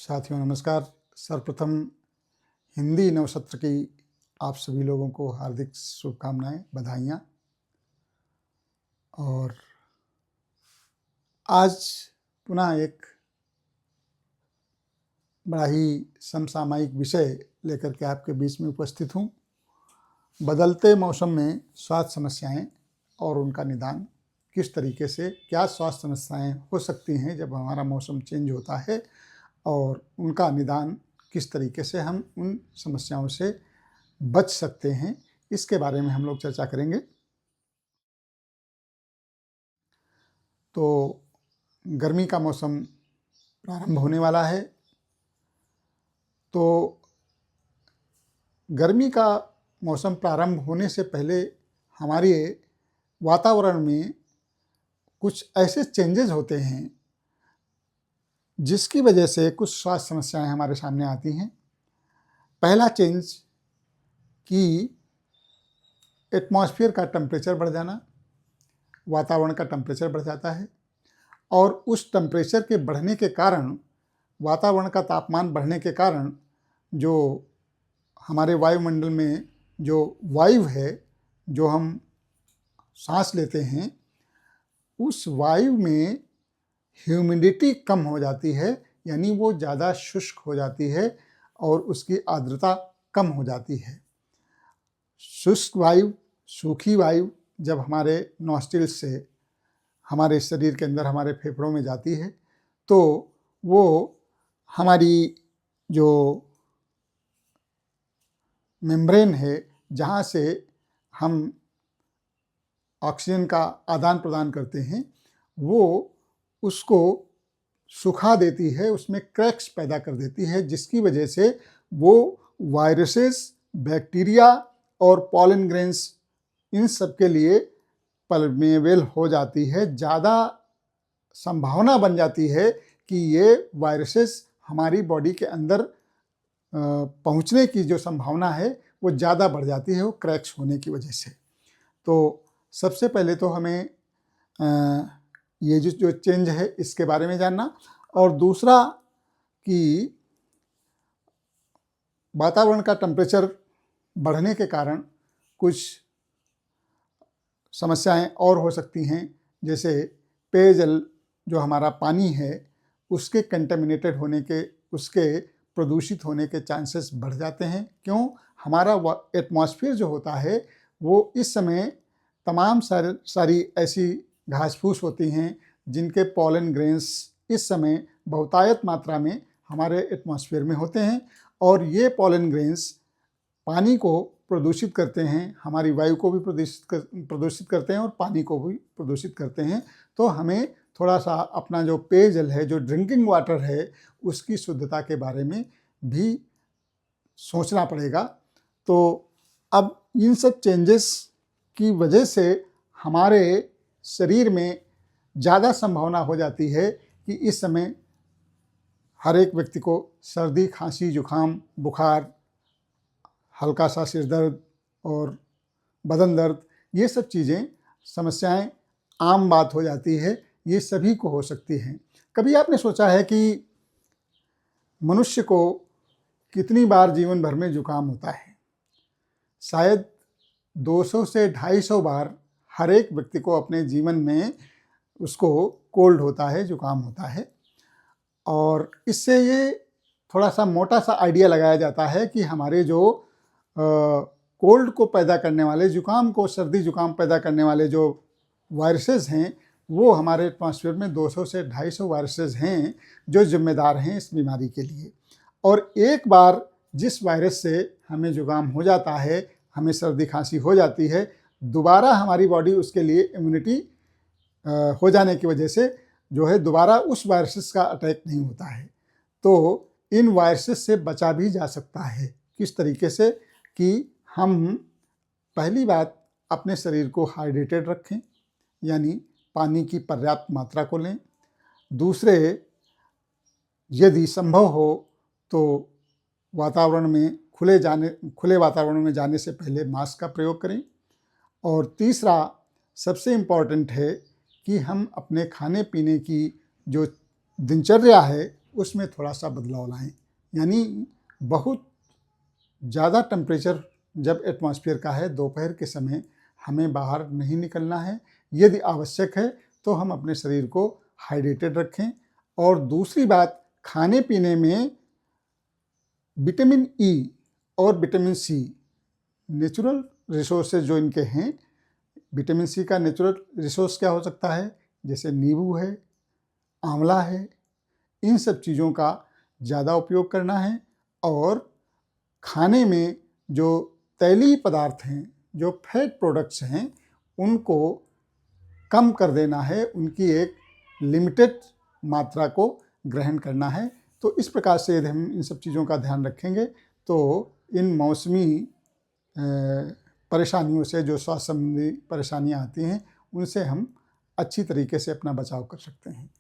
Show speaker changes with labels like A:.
A: साथियों नमस्कार। सर्वप्रथम हिंदी नवसत्र की आप सभी लोगों को हार्दिक शुभकामनाएं, बधाइयाँ। और आज पुनः एक बड़ा ही समसामयिक विषय लेकर के आपके बीच में उपस्थित हूँ। बदलते मौसम में स्वास्थ्य समस्याएं और उनका निदान किस तरीके से, क्या स्वास्थ्य समस्याएं हो सकती हैं जब हमारा मौसम चेंज होता है, और उनका निदान किस तरीके से हम उन समस्याओं से बच सकते हैं, इसके बारे में हम लोग चर्चा करेंगे। तो गर्मी का मौसम प्रारंभ होने वाला है, तो गर्मी का मौसम प्रारंभ होने से पहले हमारे वातावरण में कुछ ऐसे चेंजेस होते हैं जिसकी वजह से कुछ स्वास्थ्य समस्याएं हमारे सामने आती हैं। पहला चेंज कि एटमॉस्फेयर का टेम्परेचर बढ़ जाना, वातावरण का टेम्परेचर बढ़ जाता है, और उस टेम्परेचर के बढ़ने के कारण, वातावरण का तापमान बढ़ने के कारण जो हमारे वायुमंडल में जो वायु है, जो हम सांस लेते हैं, उस वायु में ह्यूमिडिटी कम हो जाती है, यानी वो ज़्यादा शुष्क हो जाती है और उसकी आर्द्रता कम हो जाती है। शुष्क वायु, सूखी वायु जब हमारे नॉस्ट्रिल्स से हमारे शरीर के अंदर, हमारे फेफड़ों में जाती है, तो वो हमारी जो मेम्ब्रेन है, जहाँ से हम ऑक्सीजन का आदान प्रदान करते हैं, वो उसको सुखा देती है, उसमें क्रैक्स पैदा कर देती है, जिसकी वजह से वो वायरसेस, बैक्टीरिया और पॉलन ग्रेन्स, इन सब के लिए परमेबल हो जाती है। ज़्यादा संभावना बन जाती है कि ये वायरसेस हमारी बॉडी के अंदर पहुंचने की जो संभावना है वो ज़्यादा बढ़ जाती है, वो क्रैक्स होने की वजह से। तो सबसे पहले तो हमें ये जो चेंज है इसके बारे में जानना, और दूसरा कि वातावरण का टेम्परेचर बढ़ने के कारण कुछ समस्याएं और हो सकती हैं, जैसे पेयजल, जो हमारा पानी है, उसके कंटेमिनेटेड होने के, उसके प्रदूषित होने के चांसेस बढ़ जाते हैं। क्यों? हमारा एटमॉस्फेयर जो होता है वो इस समय तमाम सारी ऐसी घास फूस होती हैं जिनके पॉलन ग्रेन्स इस समय बहुतायत मात्रा में हमारे एटमॉस्फेयर में होते हैं, और ये पॉलन ग्रेन्स पानी को प्रदूषित करते हैं, हमारी वायु को भी प्रदूषित करते हैं और पानी को भी प्रदूषित करते हैं। तो हमें थोड़ा सा अपना जो पेयजल है, जो ड्रिंकिंग वाटर है, उसकी शुद्धता के बारे में भी सोचना पड़ेगा। तो अब इन सब चेंजेस की वजह से हमारे शरीर में ज़्यादा संभावना हो जाती है कि इस समय हर एक व्यक्ति को सर्दी, खांसी, जुखाम, बुखार, हल्का सा सिर दर्द और बदन दर्द, ये सब चीज़ें, समस्याएं आम बात हो जाती है, ये सभी को हो सकती हैं। कभी आपने सोचा है कि मनुष्य को कितनी बार जीवन भर में जुकाम होता है? शायद 200 से 250 बार हर एक व्यक्ति को अपने जीवन में उसको कोल्ड होता है, जुकाम होता है। और इससे ये थोड़ा सा मोटा सा आइडिया लगाया जाता है कि हमारे जो कोल्ड को पैदा करने वाले, जुकाम को, सर्दी जुकाम पैदा करने वाले जो वायरसेस हैं, वो हमारे एटमॉस्फेयर में 200 से 250 वायरसेस हैं जो जिम्मेदार हैं इस बीमारी के लिए। और एक बार जिस वायरस से हमें जुकाम हो जाता है, हमें सर्दी खांसी हो जाती है, दोबारा हमारी बॉडी उसके लिए इम्यूनिटी हो जाने की वजह से जो है दोबारा उस वायरसेस का अटैक नहीं होता है। तो इन वायरसेस से बचा भी जा सकता है। किस तरीके से? कि हम पहली बात अपने शरीर को हाइड्रेटेड रखें, यानी पानी की पर्याप्त मात्रा को लें। दूसरे, यदि संभव हो तो वातावरण में खुले वातावरण में जाने से पहले मास्क का प्रयोग करें। और तीसरा सबसे इम्पॉर्टेंट है कि हम अपने खाने पीने की जो दिनचर्या है उसमें थोड़ा सा बदलाव लाएं। यानी बहुत ज़्यादा टेम्परेचर जब एटमॉस्फेयर का है, दोपहर के समय हमें बाहर नहीं निकलना है। यदि आवश्यक है तो हम अपने शरीर को हाइड्रेटेड रखें। और दूसरी बात, खाने पीने में विटामिन ई और विटामिन सी नेचुरल रिसोर्सेज जो इनके हैं, विटामिन सी का नेचुरल रिसोर्स क्या हो सकता है, जैसे नींबू है, आंवला है, इन सब चीज़ों का ज़्यादा उपयोग करना है। और खाने में जो तैलीय पदार्थ हैं, जो फैट प्रोडक्ट्स हैं, उनको कम कर देना है, उनकी एक लिमिटेड मात्रा को ग्रहण करना है। तो इस प्रकार से यदि हम इन सब चीज़ों का ध्यान रखेंगे तो इन मौसमी परेशानियों से, जो स्वास्थ्य संबंधी परेशानियां आती हैं, उनसे हम अच्छी तरीके से अपना बचाव कर सकते हैं।